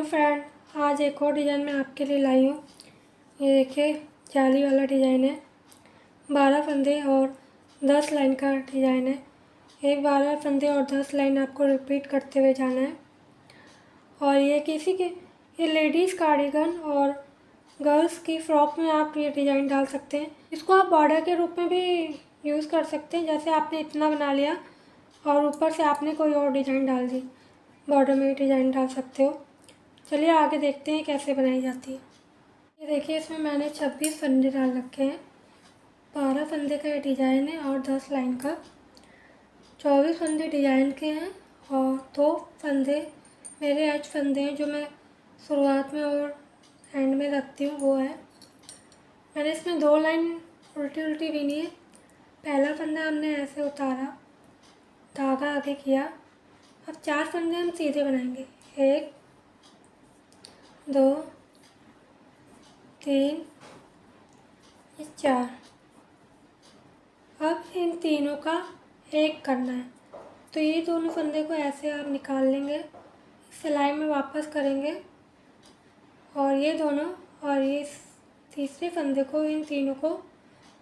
Friend, आज एक और डिज़ाइन मैं आपके लिए लाई हूँ। ये देखिए, जाली वाला डिज़ाइन है। 12 फंदे और 10 लाइन का डिज़ाइन है। एक 12 फंदे और 10 लाइन आपको रिपीट करते हुए जाना है। और ये लेडीज़ कार्डिगन और गर्ल्स की फ्रॉक में आप ये डिज़ाइन डाल सकते हैं। इसको आप बॉर्डर के रूप में भी यूज़ कर सकते हैं। जैसे आपने इतना बना लिया और ऊपर से आपने कोई और डिज़ाइन डाल दी, बॉर्डर में भी डिज़ाइन डाल सकते हो। चलिए आगे देखते हैं कैसे बनाई जाती है। ये देखिए, इसमें मैंने 26 फंदे डाल रखे हैं। 12 फंदे का ये डिज़ाइन है और 10 लाइन का। 24 फंदे डिज़ाइन के हैं और 2 फंदे मेरे एज फंदे हैं, जो मैं शुरुआत में और एंड में रखती हूँ, वो है। मैंने इसमें 2 लाइन उल्टी उल्टी बीनी है। पहला फंदा हमने ऐसे उतारा, धागा आगे किया। अब 4 फंदे हम सीधे बनाएंगे। 1 2 3 4। अब इन तीनों का एक करना है, तो ये दोनों फंदे को ऐसे आप निकाल लेंगे, सिलाई में वापस करेंगे और ये दोनों और ये तीसरे फंदे को, इन तीनों को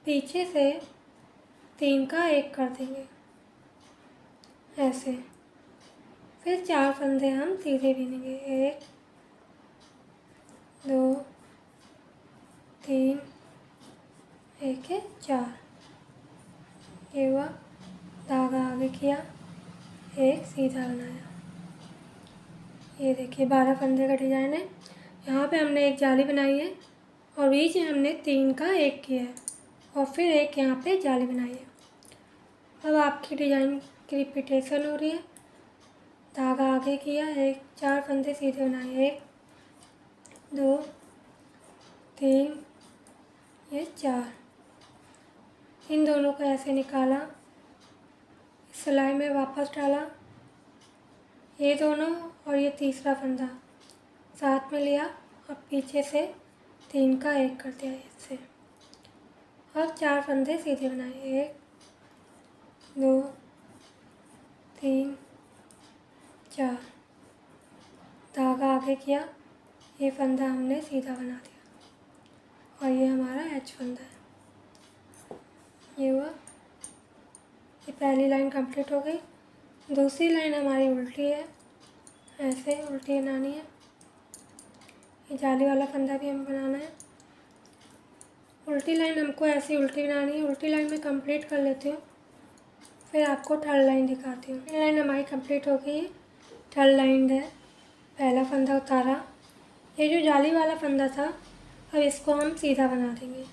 पीछे से 3 का एक कर देंगे ऐसे। फिर 4 फंदे हम सीधे बीनेंगे। 1 2 3 1 है 4। ये हुआ, धागा आगे किया, एक सीधा बनाया। ये देखिए 12 फंदे का डिज़ाइन है। यहाँ पे हमने एक जाली बनाई है और बीच में हमने 3 का एक किया है और फिर एक यहाँ पे जाली बनाई है। अब आपकी डिज़ाइन की रिपीटेशन हो रही है। धागा आगे किया, 4 फंदे सीधे बनाए। 1 2 3 ये 4। इन दोनों को ऐसे निकाला, सिलाई में वापस डाला, ये दोनों और ये तीसरा फंदा साथ में लिया और पीछे से 3 का एक कर दिया इससे। अब 4 फंदे सीधे बनाए। 1 2 3 4। धागा आगे किया, ये फंदा हमने सीधा बना दिया और ये हमारा एच फंदा है। ये हुआ, ये पहली लाइन कंप्लीट हो गई। दूसरी लाइन हमारी उल्टी है, ऐसे उल्टी बनानी है। ये जाली वाला फंदा भी हमें बनाना है। उल्टी लाइन हमको ऐसी उल्टी बनानी है। उल्टी लाइन में कंप्लीट कर लेती हूँ, फिर आपको थर्ड लाइन दिखाती हूँ। ये लाइन हमारी कंप्लीट हो गई है। थर्ड लाइन है, पहला फंदा उतारा। ये जो जाली वाला फंदा था, अब इसको हम सीधा बना देंगे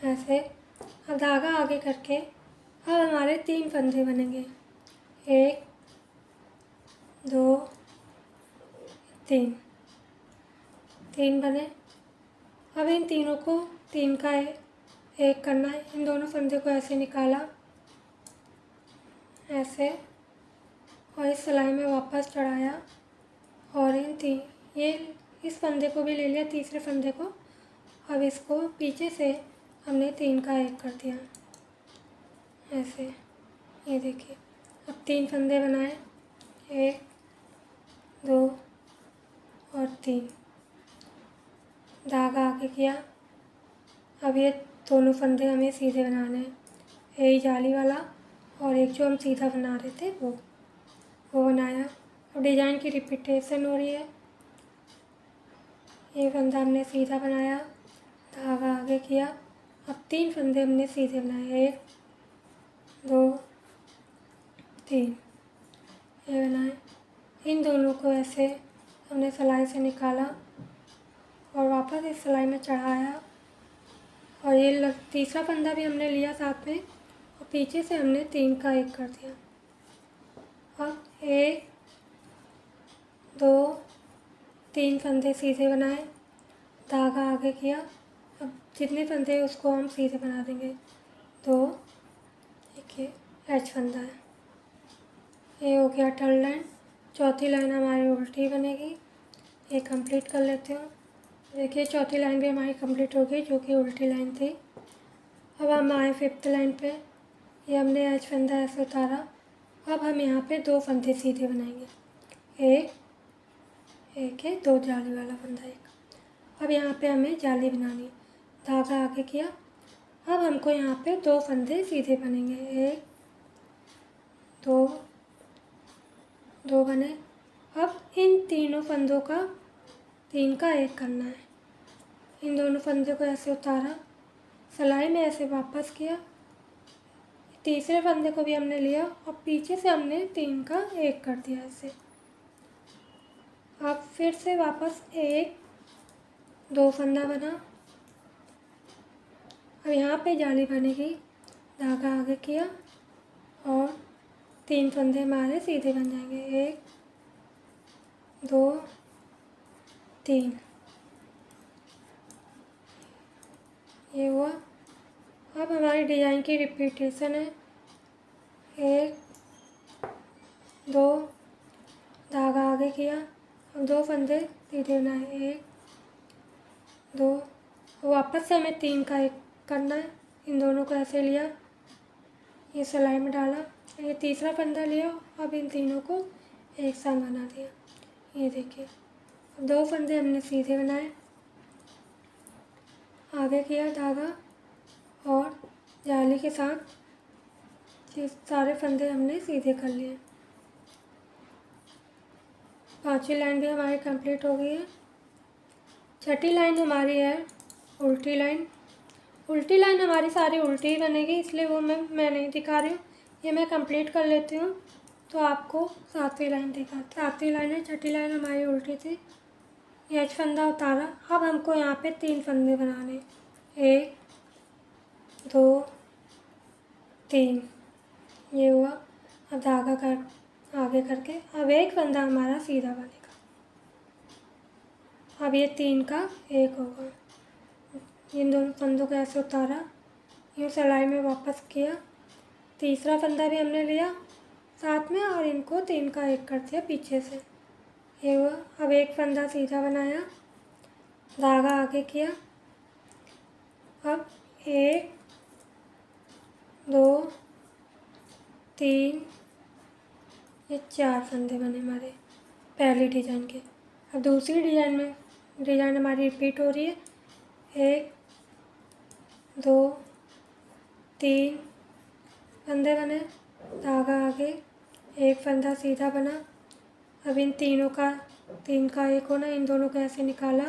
ऐसे। अब धागा आगे करके अब हमारे 3 फंदे बनेंगे। 1 2 3 3 बने। अब इन तीनों को 3 का एक करना है। इन दोनों फंदे को ऐसे निकाला, ऐसे, और इस सिलाई में वापस चढ़ाया और ये इस फंदे को भी ले लिया, तीसरे फंदे को। अब इसको पीछे से हमने 3 का एक कर दिया ऐसे। ये देखिए, अब 3 फंदे बनाए। 1 2 और 3। धागा आगे किया। अब ये दोनों फंदे हमें सीधे बनाने हैं। एक जाली वाला और एक जो हम सीधा बना रहे थे वो बनाया। अब डिज़ाइन की रिपीटेशन हो रही है। ये फंदा हमने सीधा बनाया, धागा आगे किया। अब 3 फंदे हमने सीधे बनाए। 1 2 3 ये बनाए। इन दोनों को ऐसे हमने सिलाई से निकाला और वापस इस सिलाई में चढ़ाया और ये तीसरा फंदा भी हमने लिया साथ में और पीछे से हमने 3 का एक कर दिया। अब 1 2 3 फंदे सीधे बनाए, धागा आगे किया। अब जितने फंदे हैं उसको हम सीधे बना देंगे। 2 देखिए, एच फंदा है। ये हो गया थर्ड लाइन। चौथी लाइन हमारी उल्टी बनेगी। ये कंप्लीट कर लेते हूँ। देखिए, चौथी लाइन भी हमारी कंप्लीट हो गई, जो कि उल्टी लाइन थी। अब हम आए 5th लाइन पे। ये हमने एच फंदा ऐसे उतारा। अब हम यहाँ पे 2 फंदे सीधे बनाएंगे। 1 एक है, 2 जाली वाला फंदा एक। अब यहाँ पे हमें जाली बनानी है, धागा आगे किया। अब हमको यहाँ पे 2 फंदे सीधे बनेंगे, 1 2 2 बने। अब इन तीनों फंदों का 3 का 1 करना है। इन दोनों फंदे को ऐसे उतारा, सिलाई में ऐसे वापस किया, तीसरे फंदे को भी हमने लिया और पीछे से हमने 3 का 1 कर दिया ऐसे। अब फिर से वापस 1 2 फंदा बना। अब यहाँ पे जाली बनेगी, धागा आगे किया और 3 फंदे हमारे सीधे बन जाएंगे, 1 2 3। ये हुआ। अब हमारी डिज़ाइन की रिपीटेशन है, 1 2 धागा आगे किया, अब 2 फंदे सीधे बनाए, 1 2। वापस से हमें 3 का 1 करना है। इन दोनों को ऐसे लिया, ये सिलाई में डाला, ये तीसरा फंदा लिया। अब इन तीनों को एक साथ बना दिया, ये देखिए। अब 2 फंदे हमने सीधे बनाए, आगे किया धागा और जाली के साथ ये सारे फंदे हमने सीधे कर लिए। 5वीं लाइन भी हमारी कंप्लीट हो गई है। 6ठी लाइन हमारी है उल्टी लाइन। उल्टी लाइन हमारी सारी उल्टी ही बनेगी, इसलिए वो मैं नहीं दिखा रही हूँ, ये मैं कंप्लीट कर लेती हूँ तो आपको 7वीं लाइन दिखा। 7वीं लाइन है, 6ठी लाइन हमारी उल्टी थी, ये एच फंदा उतारा। अब हमको यहाँ पे 3 फंदे बनाने, 1 2 3, ये हुआ। अब धागा कर आगे करके अब एक फंदा हमारा सीधा बनेगा। अब ये 3 का 1 होगा। इन दोनों फंदों को ऐसे उतारा, यूँ सिलाई में वापस किया, तीसरा फंदा भी हमने लिया साथ में और इनको 3 का 1 कर दिया पीछे से, ये हुआ। अब एक फंदा सीधा बनाया, धागा आगे किया, अब 1 2 3, ये 4 फंदे बने हमारे पहली डिज़ाइन के। अब दूसरी डिज़ाइन हमारी रिपीट हो रही है, 1 2 3 फंदे बने, धागा आगे, एक फंदा सीधा बना। अब इन तीनों का 3 का 1 होना, इन दोनों को ऐसे निकाला,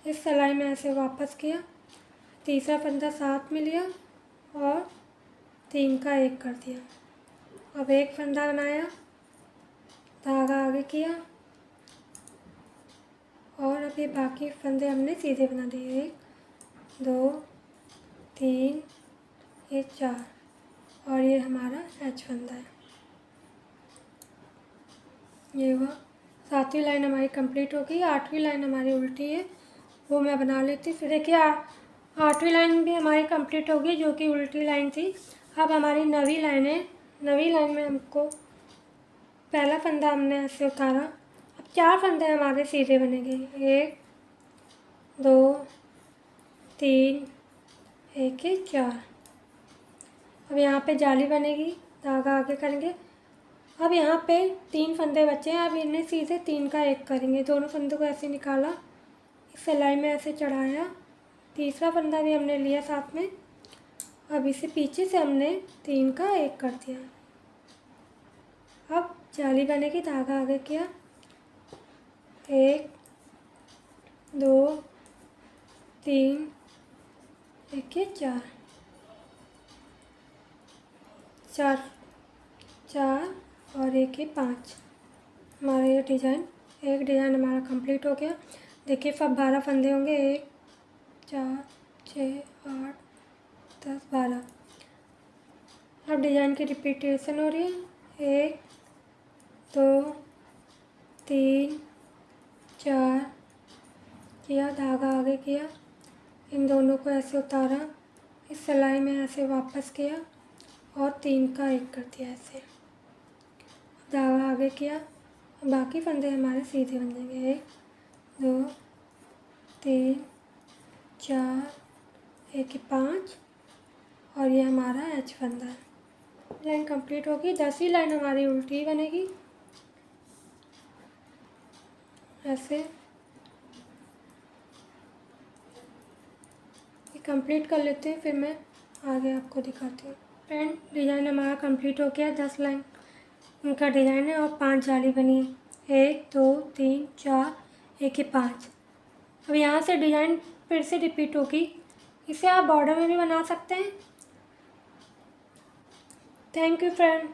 इस सिलाई में ऐसे वापस किया, तीसरा फंदा साथ में लिया और 3 का 1 कर दिया। अब एक फंदा बनाया, धागा आगे किया और अब ये बाकी फंदे हमने सीधे बना दिए, 1 2 3, ये 4 और ये हमारा एच फंदा है, ये हुआ। 7वीं लाइन हमारी कंप्लीट हो गई। 8वीं लाइन हमारी उल्टी है, वो मैं बना लेती। फिर देखिए 8वीं लाइन भी हमारी कंप्लीट हो गई जो कि उल्टी लाइन थी। अब हमारी 9वीं लाइन है। 9वीं लाइन में हमको पहला फंदा हमने ऐसे उतारा, अब 4 फंदे हमारे सीधे बनेंगे, 1 2 3, 1 है 4। अब यहाँ पे जाली बनेगी, धागा आगे करेंगे। अब यहाँ पे 3 फंदे बचे हैं, अब इन्हें सीधे 3 का 1 करेंगे। दोनों फंदों को ऐसे निकाला, इस सिलाई में ऐसे चढ़ाया, तीसरा फंदा भी हमने लिया साथ में। अब इसे पीछे से हमने 3 का 1 कर दिया। अब जाली बनेगी, धागा आगे किया, 1 2 3, 1 है 4 और 1 है 5। हमारा ये एक डिज़ाइन हमारा कंप्लीट हो गया। देखिए अब 12 फंदे होंगे, 1 4 6 8 10 12। अब डिज़ाइन की रिपीटेशन हो रही है, 1 2 3 4 किया, धागा आगे किया, इन दोनों को ऐसे उतारा, इस सिलाई में ऐसे वापस किया और 3 का 1 कर दिया ऐसे, धागा आगे किया। बाकी फंदे हमारे सीधे बन जाएंगे, 1 2 3 4, 1 5 और ये हमारा एच फंदा है। लाइन कंप्लीट होगी। 10वीं लाइन हमारी उल्टी बनेगी, ऐसे ये कंप्लीट कर लेते हैं, फिर मैं आगे आपको दिखाती हूँ। फ्रेंड, डिज़ाइन हमारा कंप्लीट हो गया। 10 लाइन उनका डिज़ाइन है और 5 जाली बनी है। 1 2 3 4, एक ही 5। अब यहाँ से डिज़ाइन फिर से रिपीट होगी। इसे आप बॉर्डर में भी बना सकते हैं। Thank you friend.